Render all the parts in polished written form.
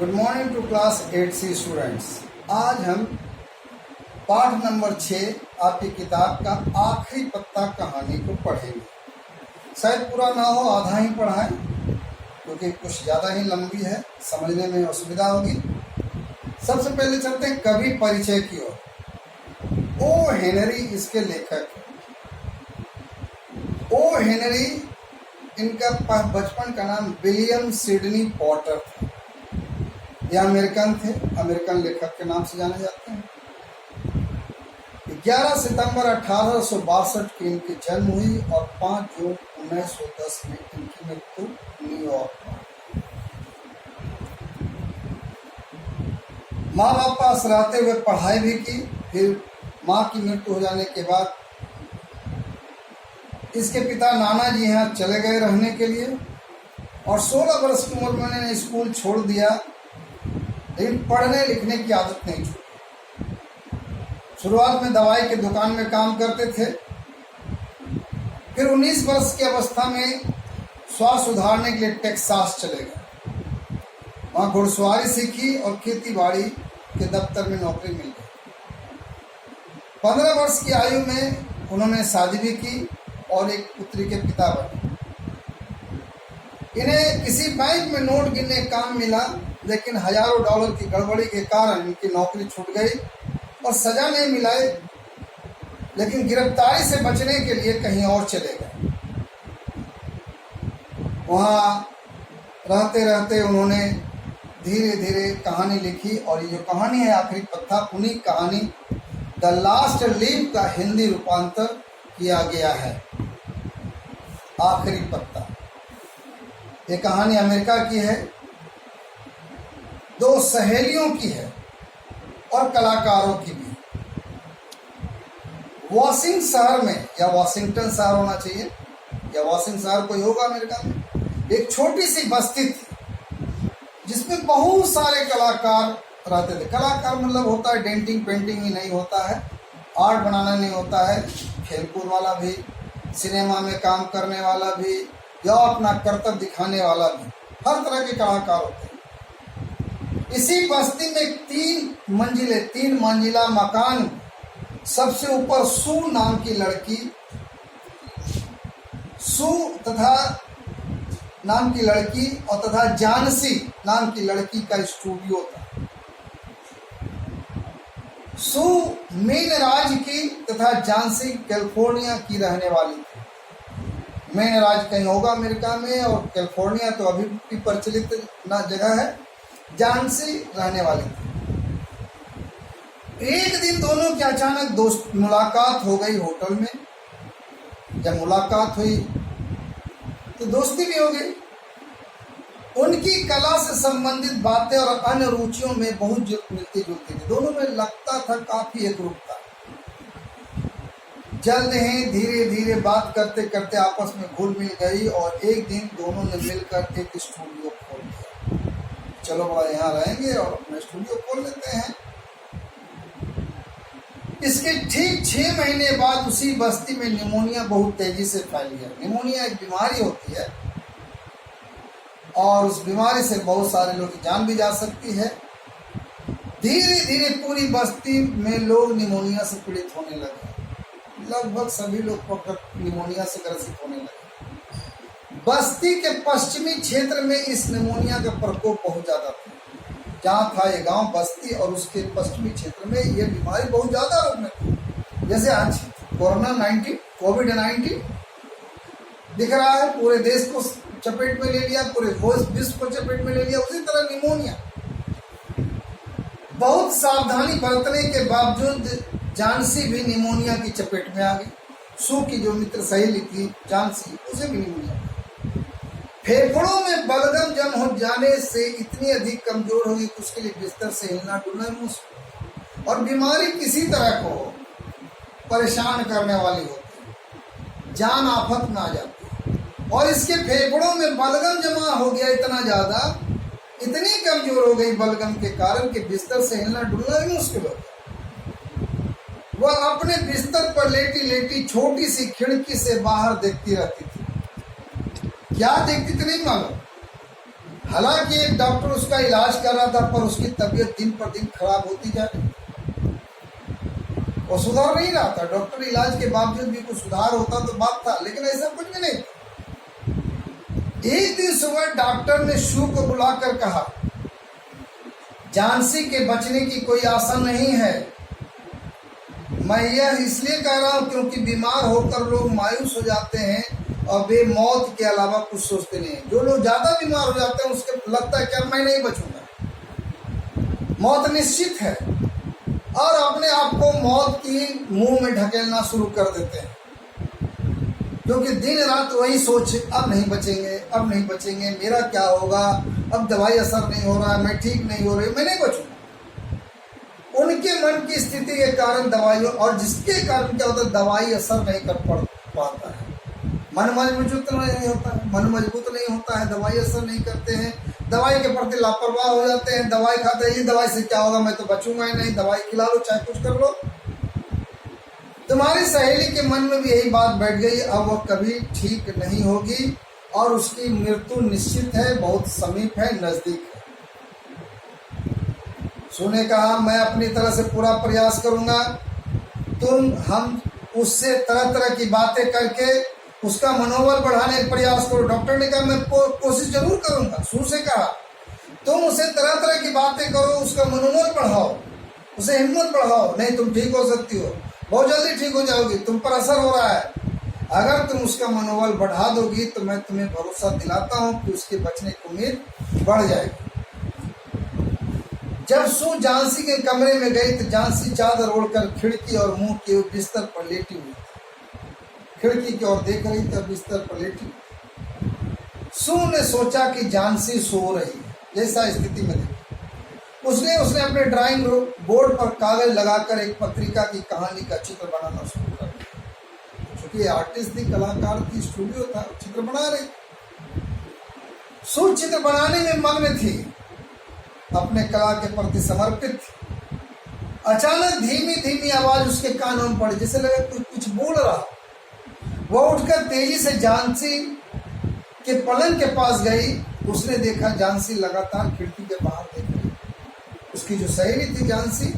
Good morning to class 8C students. आज हम पाठ नंबर 6 आपकी किताब का आखिरी पत्ता कहानी को पढ़ेंगे। शायद पूरा ना हो, आधा ही पढ़ाएं क्योंकि कुछ ज़्यादा ही लंबी है, समझने में असुविधा होगी। सबसे पहले चलते हैं कवि परिचय की ओर। ओ हेनरी इसके लेखक हैं। ओ हेनरी, इनका बचपन का नाम विलियम सिडनी पॉटर था। यह अमेरिकन थे, अमेरिकन लेखक के नाम से जाने जाते हैं। 11 सितंबर 1862 की इनकी जन्म हुई और 5 जून 1910 में इनकी मृत्यु न्यूयॉर्क में। माँ बाप पास रहते हुए पढ़ाई भी की, फिर माँ की मृत्यु हो जाने के बाद इसके पिता नाना जी यहाँ चले गए रहने के लिए और 16 वर्ष की उम्र में उन्होंने स्कूल छोड़ दिया, लेकिन पढ़ने लिखने की आदत नहीं छूटी। शुरुआत में दवाई की दुकान में काम करते थे, फिर 19 वर्ष की अवस्था में स्वास्थ्य सुधारने के लिए टेक्सास चले गए। वहाँ घुड़सवारी सीखी और खेती बाड़ी के दफ्तर में नौकरी मिल गई। 15 वर्ष की आयु में उन्होंने शादी भी की और एक पुत्री के पिता बने। इन्हें किसी बैंक में नोट गिनने का काम मिला, लेकिन हजारों डॉलर की गड़बड़ी के कारण इनकी नौकरी छूट गई और सजा नहीं मिलाई, लेकिन गिरफ्तारी से बचने के लिए कहीं और चले गए। वहाँ रहते रहते उन्होंने धीरे धीरे कहानी लिखी और ये जो कहानी है आखिरी पत्ता, उन्हीं कहानी द लास्ट लीफ का हिंदी रूपांतर किया गया है। आखिरी पत्ता ये कहानी अमेरिका की है, 2 सहेलियों की है और कलाकारों की भी। वॉशिंग शहर में, या वॉशिंगटन शहर होना चाहिए, या वॉशिंग शहर कोई होगा अमेरिका में, एक छोटी सी बस्ती थी जिसमें बहुत सारे कलाकार रहते थे। कलाकार मतलब होता है डेंटिंग पेंटिंग ही नहीं होता है, आर्ट बनाना नहीं होता है, खेलकूद वाला भी, सिनेमा में काम करने वाला भी, या अपना कर्तव्य दिखाने वाला भी, हर तरह के कलाकार होते हैं। इसी बस्ती में 3 मंजिला मकान, सबसे ऊपर सू नाम की लड़की, सू तथा नाम की लड़की और तथा जानसी नाम की लड़की का स्टूडियो था। सू मेन राज्य की तथा जानसी कैलिफोर्निया की रहने वाली थी। मेन राज्य कहीं होगा अमेरिका में और कैलिफोर्निया तो अभी भी प्रचलित ना जगह है। जानसी रहने वाली थी। एक दिन दोनों की अचानक दोस्त मुलाकात हो गई होटल में। जब मुलाकात हुई तो दोस्ती भी हो गई। उनकी कला से संबंधित बातें और अन्य रुचियों में बहुत मिलती जुलती थी। दोनों में लगता था काफी एकरूपता। जल्द ही धीरे धीरे बात करते करते आपस में घुल मिल गई और एक दिन दोनों ने मिलकर एक स्टूडियो खोल दिया। चलो बड़ा यहाँ रहेंगे और अपना स्टूडियो खोल लेते हैं। इसके ठीक 6 महीने बाद उसी बस्ती में निमोनिया बहुत तेजी से फैल गया। निमोनिया एक बीमारी होती है और उस बीमारी से बहुत सारे लोगों की जान भी जा सकती है। धीरे धीरे पूरी बस्ती में लोग निमोनिया से पीड़ित होने लगे। लगभग सभी लोग निमोनिया से ग्रसित होने लगे। बस्ती के पश्चिमी क्षेत्र में इस निमोनिया का प्रकोप बहुत ज्यादा था। जहाँ था ये गांव बस्ती और उसके पश्चिमी क्षेत्र में ये बीमारी बहुत ज्यादा लोग में थी। जैसे आज कोविड-19 दिख रहा है, पूरे देश को चपेट में ले लिया, पूरे विश्व को चपेट में ले लिया, उसी तरह निमोनिया। बहुत सावधानी बरतने के बावजूद जानसी भी निमोनिया की चपेट में आ गई। सू की जो मित्र सहेली थी जानसी, उसे भी निमोनिया। फेफड़ों में बलगम जम हो जाने से इतनी अधिक कमजोर हो गई कि उसके लिए बिस्तर से हिलना डुलना मुश्किल, और बीमारी किसी तरह को परेशान करने वाली होती, जान आफत में आ जाती। और इसके फेफड़ों में बलगम जमा हो गया इतना ज्यादा, इतनी कमजोर हो गई बलगम के कारण कि बिस्तर से हिलना डुलना भी मुश्किल हो गया। वह अपने बिस्तर पर लेटी लेटी छोटी सी खिड़की से बाहर देखती रहती थी। क्या देखती थी नहीं मालूम, हालांकि एक डॉक्टर उसका इलाज कर रहा था, पर उसकी तबीयत दिन पर दिन खराब होती जा रही, वो सुधार नहीं रहा था। डॉक्टर इलाज के बावजूद भी कुछ सुधार होता तो बात था, लेकिन ऐसा कुछ भी नहीं था। एक दिन सुबह डॉक्टर ने शू को बुलाकर कहा, झांसी के बचने की कोई आशा नहीं है। मैं यह इसलिए कह रहा हूं क्योंकि बीमार होकर लोग मायूस हो जाते हैं और वे मौत के अलावा कुछ सोचते नहीं। जो लोग ज्यादा बीमार हो जाते हैं उसके लगता है कि मैं नहीं बचूंगा, मौत निश्चित है, और अपने आप को मौत की मुंह में ढकेलना शुरू कर देते हैं, क्योंकि दिन रात वही सोच, अब नहीं बचेंगे, अब नहीं बचेंगे, मेरा क्या होगा, अब दवाई असर नहीं हो रहा है, मैं ठीक नहीं हो रही, मैं नहीं बचूंगा। उनके मन की स्थिति के कारण दवाइयों, और जिसके कारण क्या होता है, दवाई असर नहीं कर पाता है, मन मजबूत नहीं होता है, मन मजबूत नहीं होता है, दवाई असर नहीं करते हैं, दवाई के प्रति लापरवाह हो जाते हैं, दवाई खाते हैं, ये दवाई से क्या होगा, मैं तो बचूंगा ही नहीं, दवाई खिला लो चाहे कुछ कर लो। तुम्हारी सहेली के मन में भी यही बात बैठ गई, अब वो कभी ठीक नहीं होगी और उसकी मृत्यु निश्चित है, बहुत समीप है, नजदीक है। सुने कहा, मैं अपनी तरह से पूरा प्रयास करूंगा, हम उससे तरह तरह की बातें करके उसका मनोबल बढ़ाने का प्रयास करो। डॉक्टर ने कहा, मैं कोशिश जरूर करूंगा। सू से कहा, तुम उसे तरह तरह की बातें करो, उसका मनोबल बढ़ाओ, उसे हिम्मत बढ़ाओ, नहीं तुम ठीक हो सकती हो, बहुत जल्दी ठीक हो जाओगी, तुम पर असर हो रहा है। अगर तुम उसका मनोबल बढ़ा दोगी तो मैं तुम्हें भरोसा दिलाता हूं कि उसके बचने की उम्मीद बढ़ जाएगी। जब सू झांसी के कमरे में गई तो झांसी चादर ओढ़कर खिड़की और मुंह के बिस्तर पर लेटी हुई, खिड़की की ओर देख रही थी, बिस्तर पर लेटी। सू ने सोचा कि झांसी सो रही है, जैसा स्थिति में देखी उसने अपने ड्राइंग बोर्ड पर कागज लगाकर एक पत्रिका की कहानी का चित्र बनाना शुरू कर दिया। क्योंकि आर्टिस्ट थी, कलाकार थी, स्टूडियो था, चित्र बना रही। सू चित्र बनाने में मग्न थी, अपने कला के प्रति समर्पित थी। अचानक धीमी धीमी आवाज उसके कानों में पड़ी, जैसे लगा कुछ बोल रहा। वह उठकर तेजी से झांसी के पलंग के पास गई। उसने देखा झांसी लगातार खिड़की के बाहर देख रही। उसकी जो सहेली थी झांसी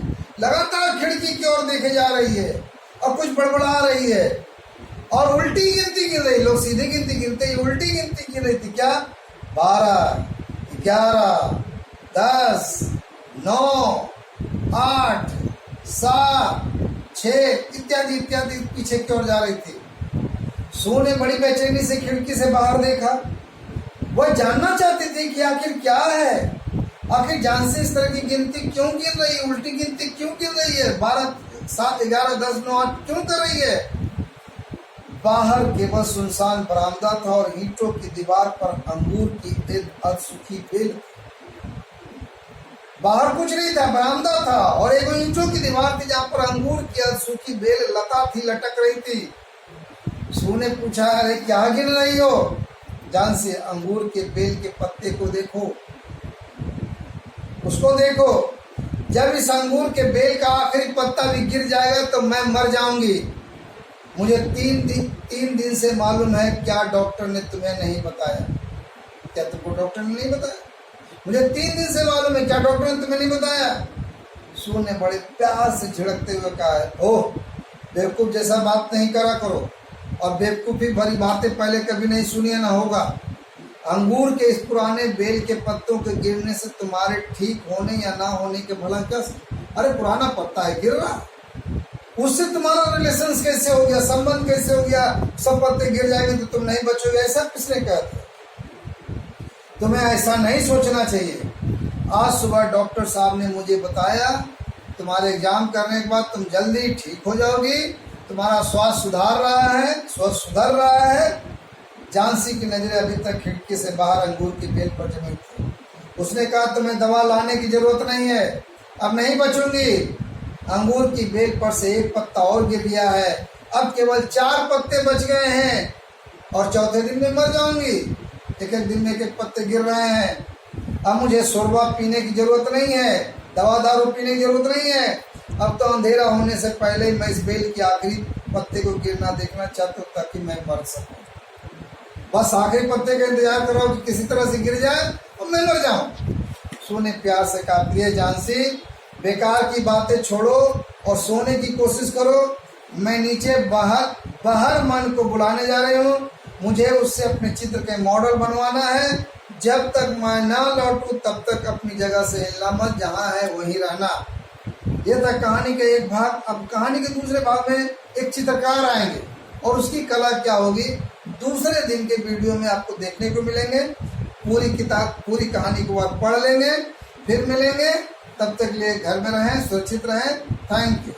लगातार खिड़की की ओर देखे जा रही है और कुछ बड़बड़ा रही है और उल्टी गिनती गिन रही। लोग सीधी गिनती गिनते, उल्टी गिनती गिन रही थी। क्या? 12, 11, 10, 9, 8, 7, 6 इत्यादि इत्यादि पीछे की ओर जा रही थी। सू ने बड़ी बेचैनी से खिड़की से बाहर देखा। वह जानना चाहती थी कि आखिर क्या है, आखिर झांसी इस तरह की गिनती क्यों गिन रही है, उल्टी गिनती क्यों गिन रही है, 12, 7, 11, 10, 9, 8 क्यों कर रही है। बाहर केवल सुनसान बरामदा था और ईंटों की दीवार पर अंगूर की एक अधसूखी बेल। बाहर कुछ नहीं था, बरामदा था और एक ईंटों की दीवार थी जहां पर अंगूर की अधसूखी बेल लता थी, लटक रही थी। सू ने पूछा, अरे क्या गिन रही हो? झांसी, अंगूर के बेल के पत्ते को देखो, उसको देखो। जब इस अंगूर के बेल का आखिरी पत्ता भी गिर जाएगा तो मैं मर जाऊंगी। मुझे 3 दिन से मालूम है। क्या डॉक्टर ने तुम्हें नहीं बताया? क्या तुमको डॉक्टर ने नहीं बताया? मुझे 3 दिन से मालूम है, क्या डॉक्टर ने तुम्हें नहीं बताया? सू ने बड़े प्यार से झिड़कते हुए कहा, ओह बेवकूफ जैसा बात नहीं करा करो, और बेवकूफी भरी बातें पहले कभी नहीं सुनी ना होगा। अंगूर के इस पुराने बेल के पत्तों के गिरने से तुम्हारे ठीक होने या ना होने के भला क्या? अरे पुराना पत्ता है, गिर रहा, उससे तुम्हारा रिलेशन कैसे हो गया, संबंध कैसे हो गया? सब पत्ते गिर जाएंगे तो तुम नहीं बचोगे, ऐसा किसने कहा था? तुम्हें ऐसा नहीं सोचना चाहिए। आज सुबह डॉक्टर साहब ने मुझे बताया तुम्हारे एग्जाम करने के बाद तुम जल्दी ठीक हो जाओगी, तुम्हारा स्वास्थ्य सुधर रहा है। झांसी की नजरें अभी तक खिड़की से बाहर अंगूर की बेल पर जमी थी। उसने कहा, तुम्हें दवा लाने की जरूरत नहीं है, अब नहीं बचूंगी। अंगूर की बेल पर से एक पत्ता और गिर गया है, अब केवल 4 पत्ते बच गए हैं और चौथे दिन में मर जाऊंगी। एक दिन में एक पत्ते गिर रहे हैं। अब मुझे शोरबा पीने की जरूरत नहीं है, दवा दारू पीने की जरूरत नहीं है। अब तो अंधेरा होने से पहले ही मैं इस बेल के आखिरी पत्ते को गिरना देखना चाहता हूँ ताकि मैं मर सकूं। बस आखिरी पत्ते का इंतजार कर रहा हूँ कि किसी तरह से गिर जाए और मैं मर जाऊं। सू ने प्यार से कहा, प्रिय झांसी, बेकार की बातें छोड़ो और सोने की कोशिश करो। मैं नीचे बाहर मन को बुलाने जा रही हूँ। मुझे उससे अपने चित्र के मॉडल बनवाना है। जब तक मैं ना लौटूं तब तक अपनी जगह से हिलना मत, जहाँ है वहीं रहना। यह था कहानी का एक भाग। अब कहानी के दूसरे भाग में एक चित्रकार आएंगे और उसकी कला क्या होगी दूसरे दिन के वीडियो में आपको देखने को मिलेंगे। पूरी कहानी को आप पढ़ लेंगे, फिर मिलेंगे। तब तक लिए घर में रहें, सुरक्षित रहें। Thank you.